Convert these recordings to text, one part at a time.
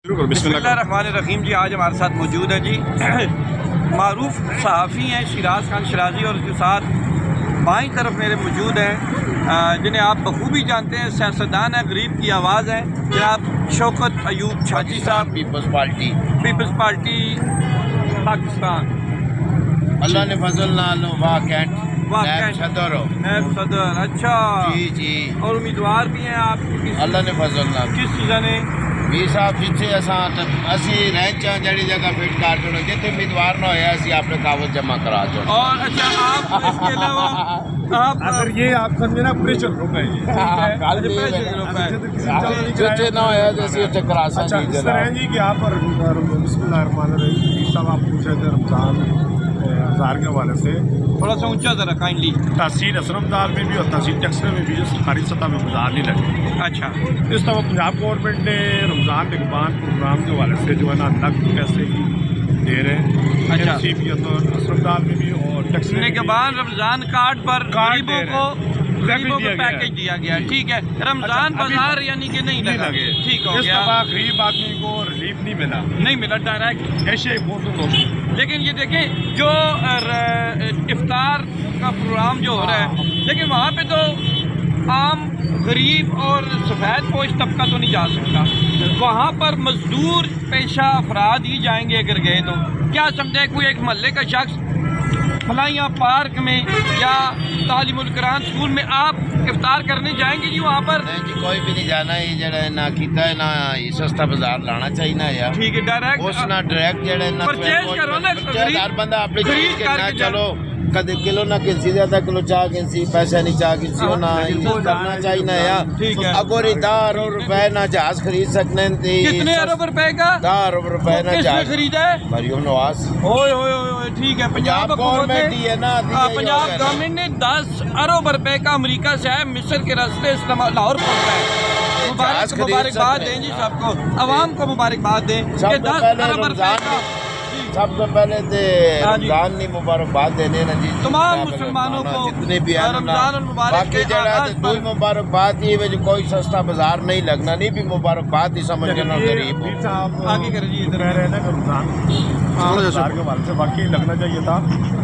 बिस्मिल्लाहिर्रहमानिर्रहीम जी। आज हमारे साथ मौजूद है जी मारूफ सहाफ़ी हैं शिराज खान शिराजी, और उसके साथ बाईं तरफ मेरे मौजूद हैं जिन्हें आप बखूबी जानते हैं, सियासतदान है, गरीब की आवाज़ है, जनाब शौकत अयूब छाची साहब, पीपल्स पार्टी पाकिस्तान। अल्लाह ने फजल नालो नायब सदर। अच्छा जी और उम्मीदवार भी हैं आप? अल्लाह ने फजल नाल किस चीज़ ने भी साहब जिथे असी रह जड़ी जगह फिट कर चुनो जिथे उम्मीदवार ना होया असी अपने कागज जमा करा चुनो। और अच्छा आप इसके अलावा आप अगर ये आप समझे ना प्रेशर ग्रुप है ये जिथे ना होया तो असी उथे करा अच्छा सकते इस तरह है जी कि यहाँ पर बिस्मिल्लाहिर्रहमानिर्रहीम साहब आप पूछे थे रमज़ान हज़ार के हवाले से थोड़ा सा ऊंचा ज़रा काइंडली। तहसील असरमदार में भी और तहसील टेक्सर में भी जो सरकारी सतह में बाजार नहीं लगे। अच्छा इस तरह पंजाब गवर्नमेंट ने रमज़ान निगहबान प्रोग्राम के हवाले से जो है ना नकद पैसे की दे रहे हैं। अच्छा। असरमदार में भी और टेक्सर में भी निगहबान रमज़ान कार्ड पर कार्ड गरीबों दे को दिया गया पैकेज दिया गया। ठीक है, रमज़ान अच्छा, अभी बाजार यानी कि नहीं लगा। लगे। ठीक हो इस गया, दफा गरीब आदमी को रिलीफ नहीं मिला, नहीं मिला डायरेक्ट। ऐसे बहुत लेकिन ये देखें जो इफ्तार का प्रोग्राम जो हो रहा है, लेकिन वहाँ पे तो आम गरीब और सफ़ेद पोश तबका तो नहीं जा सकता। वहाँ पर मजदूर पेशा अफराद ही जाएंगे अगर गए तो। क्या समझे कोई एक महल्ले का शख्स फलाइया पार्क में या तालीमुल कुरान स्कूल में आप इफ्तार करने जाएंगे जी वहाँ पर? नहीं जी कोई भी नहीं जाना। ये जड़ा ना कीता है ना ये सस्ता बाजार लाना चाहिए ना यार। ठीक है, डायरेक्ट उस ना डायरेक्ट जड़े ना परचेज करो ना, हर बंदा अपनी खरीद चीज के ना करके चलो कदे किलो ना किसी ज्यादा किलो चाह किसी पैसा नहीं चाह किसी हो ना ये करना चाहिए ना यार। ठीक है। अगर 10 अरब रुपए ना जहाज खरीद सकने कितने अरब रुपए का? 10 अरब रुपए ना किसने जहाज खरीदा है? मरियम नवाज। ओए ओए ओए, ठीक है। पंजाब गवर्नमेंट ही है ना। पंजाब गवर्नमेंट ने 10 अरब रुपए का अमेरिका से है मिस्र के रास्ते लाहौर पहुंचा है। मुबारकबाद दें जी सबको, अवाम को मुबारकबाद दें कि 10 अरब रुपए का। सबसे पहले तो रमजान की मुबारकबाद देने ना जी तमाम मुसलमानों को जितने भी हैं रमजान और मुबारक बाकी के जरा आगाज़ कोई पर। मुबारकबाद ही है कोई सस्ता बाजार नहीं लगना नहीं भी मुबारकबाद ही समझ के ना गरीब हो। आगे कर जी, इधर कह रहे हैं ना कि रमज़ान हज़ार के हवाले से वाकई लगना चाहिए था।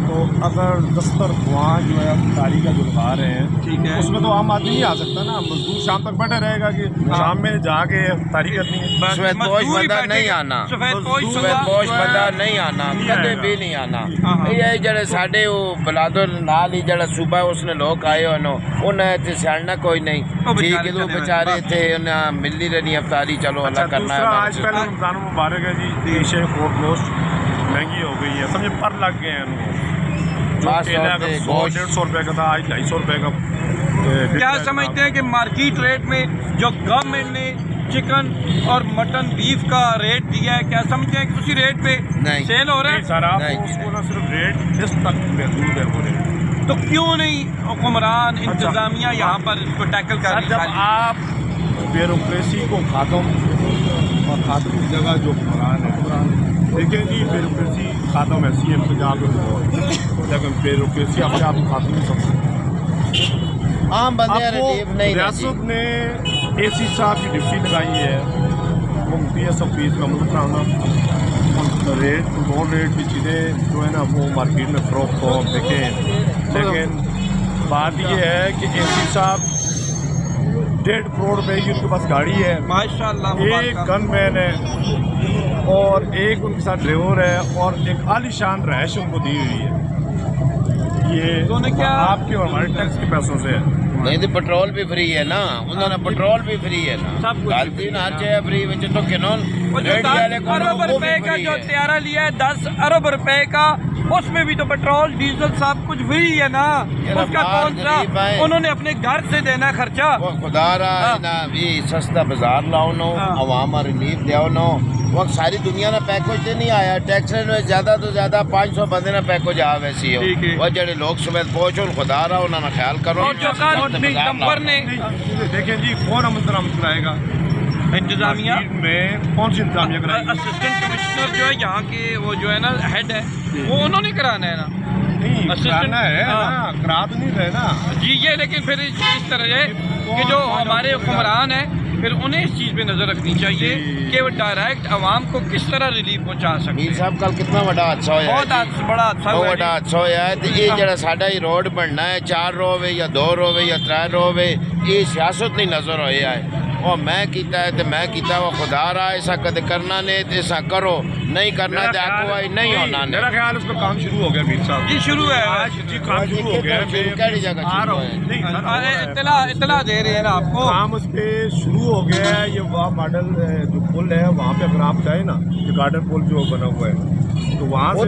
तो अगर दस्तर वहाँ जो है तारीख का जो लगा रहे हैं, ठीक है, उसमें तो आम आदमी नहीं आ सकता ना। मजदूर शाम तक बैठा रहेगा कि शाम में जाके तारीख करनी है। सफेद पोश बंदा नहीं आना, सफेद पोश बंदा नहीं आना, कदे भी नहीं आना। ये जड़े साडे वो बलादुल नाल ही जड़ा सूबा उसने लोग आए होनो उन्हें ते सियाणा कोई नहीं। ठीक है, वो बेचारे थे उन्हें मिलनी रहनी अफ्तारी। चलो अल्लाह करना है। आज पहले रमज़ान मुबारक है जी। शेयर कोट गोश्त महंगी हो गई है, समझे पर लग गए हैं उनको। जो केला 100-150 रुपए का था आज 250 रुपए का। क्या समझते हैं कि मार्केट रेट में जो गवर्नमेंट ने चिकन और मटन बीफ का रेट दिया है, क्या समझते हैं कि उसी रेट पे सेल हो रहा है? सर आप उसको ना सिर्फ रेट इस तक महदूद है वो रेट। तो क्यों नहीं हुक्मरान इंतजामिया यहाँ पर इसको टैकल कर रही? जब आप ब्यूरोक्रेसी को खात्म और खात्म की जगह जो हुक्मरान है, देखिए जी ब्यूरोक्रेसी खात्म ऐसी है पंजाब में, लेकिन ब्यूरोक्रेसी अपने आप खात्म नहीं समझती। आम बंदे रिलीफ नहीं। रियासत ने एसी साहब की ड्यूटी लगाई है, वो PSF फीस का मुल्क रेट लोन रेट की चीज़ें जो है ना वो मार्केट में फ़रोख्त हो देखें। लेकिन बात ये है कि एसी साहब 1.5 करोड़ रुपए की उनके पास गाड़ी है, माशाल्लाह, एक गनमैन है और एक उनके साथ ड्राइवर है और एक आलीशान रहायश उनको दी हुई है। ये उन्होंने क्या आपके और हमारे टैक्स के पैसों से है। नहीं तो पेट्रोल भी फ्री है ना, उन्होंने पेट्रोल भी फ्री है ना, सब कुछ गलती ना हर चीज़ फ्री में तो किनोन वो जो 10 अरब रुपए का जो त्यारा लिया है 10 अरब रुपए का, उसमें भी तो पेट्रोल डीजल सब कुछ फ्री है ना। उसका कौन सा उन्होंने अपने घर से देना खर्चा? वो खुदा रहा ना भी सस्ता बाजार लाओ नो, अवाम रिलीफ लियाओ नो। वो सारी दुनिया ना पैकेज तो नहीं आया, टैक्स में ज्यादा तो ज्यादा 500 बंदे ना पैकेज आ वैसी हो। वो जड़े लोग सुबह पहुंचो खुदा रहा उन्होंने ख्याल करो। नंबर ने देखें जी कौन अमल कराएगा इंतजामिया में, कौन सी इंतजामिया कराएगी? असिस्टेंट कमिश्नर जो है यहाँ के वो जो है ना हेड है, वो उन्होंने कराना है ना। नहीं कराना है ना, करा तो नहीं रहे ना जी। ये लेकिन फिर इस तरह है कि जो हमारे हुक्मरान हैं پھر انہیں اس چیز پہ نظر رکھنی چاہیے کہ وہ ڈائریکٹ عوام کو کس طرح ریلیف پہنچا سکتے میر ہیں. صاحب کل کتنا بڑا حادثہ ہوا بہت بڑا حادثہ بہت ہوا بڑا حادثہ ہوا ہے تو یہ جڑا ساڈا ہی روڈ بننا ہے 4 روے یا 2 روے یا 3 روے یہ سیاست نہیں نظر ہویا ہے اور میں کیتا ہے تو میں کیتا وہ خدا رہا ایسا کدے کرنا نہیں تو ایسا کرو نہیں کرنا تو آگو آئی نہیں ہونا نہیں. میرا خیال اس میں کام شروع ہو گیا میر صاحب جی شروع ہے جی کام شروع ہو گیا ہے کہڑی جگہ شروع ہے اطلاع دے رہے ہیں نا آپ کو. کام اس پہ شروع ہو گیا ہے یہ وہاں ماڈل جو پل ہے وہاں پہ اگر آپ جائیں نا یہ گارڈن پل جو بنا ہوا ہے تو وہاں سے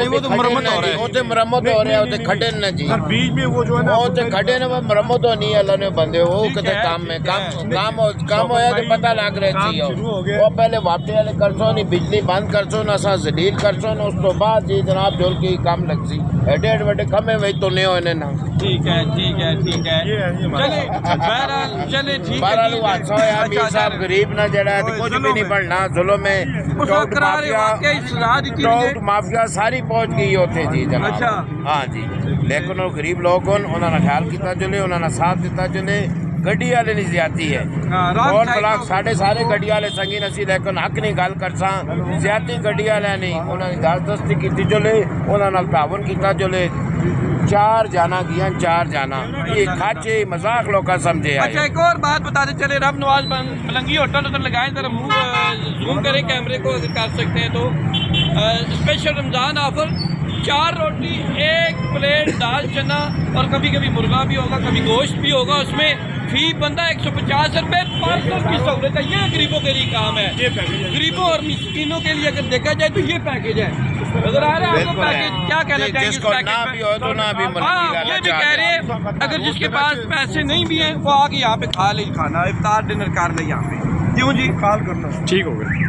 وہ تو مرمت ہو رہا ہے مرمت ہو رہا ہے کھڈے نا جی بیچ میں وہ جو ہے نا وہ تو کھڈے نا وہ مرمت ہونی ہے اللہ نے بندے وہ کتے کام میں کام ہویا تو پتہ لگ رہا سی وہ پہلے واپسی والے کرسو نہیں بجلی بند کرسو نہ سا ذلیل کرسو نہ اس تو بعد جی جناب جول کی کام لگ سی ایڈے ایڈے کمے وہی تو نہیں ہونے نا. ٹھیک ہے چلے بہرحال چلے ٹھیک بہرحال وہ حادثہ ہوا میر صاحب غریب نہ جڑا ہے کچھ بھی نہیں بڑھنا ظلم میں ٹوٹ مافیا ساری پہنچ گئی ہوتے جی جناب. ہاں جی لیکن وہ غریب لوگ انہوں نے خیال کیتا چلے انہوں نے ساتھ دیتا چلے گڈی والے نہیں زیادتی ہے اور بلاک سارے گڈی والے سنگی نسی لیکن حق نہیں گل کرساں زیادتی گڈی والے نہیں انہوں نے دستدستی کیتی چلے انہوں نے تعاون کیتا چلے 4 جانا گیا 4 جانا یہ کھاچے مذاق لوگ سمجھے. اچھا ایک اور بات بتا دیں چلے رب نواز ملنگی ہوٹل ادھر لگائیں ذرا منہ زوم کریں کیمرے کو اگر کر سکتے ہیں تو اسپیشل رمضان آفر 4 روٹی 1 پلیٹ دال چنا اور کبھی کبھی مرغا بھی ہوگا کبھی گوشت بھی ہوگا اس میں فی بندہ 150 روپے پارسل کی سہولت ہے. یہ غریبوں کے لیے کام ہے غریبوں اور مسکینوں کے لیے اگر دیکھا جائے تو یہ پیکیج ہے. نظر آ رہا ہے آپ کو پیکیج کیا کہنا چاہیں جس کو نہ بھی ہو تو نہ بھی یہ بھی کہہ رہے ہیں اگر جس کے پاس پیسے نہیں بھی ہیں وہ آ کے یہاں پہ کھا لے کھانا افطار ڈنر کر لے یہاں پہ. کیوں جی کال کرنا ٹھیک ہو گیا.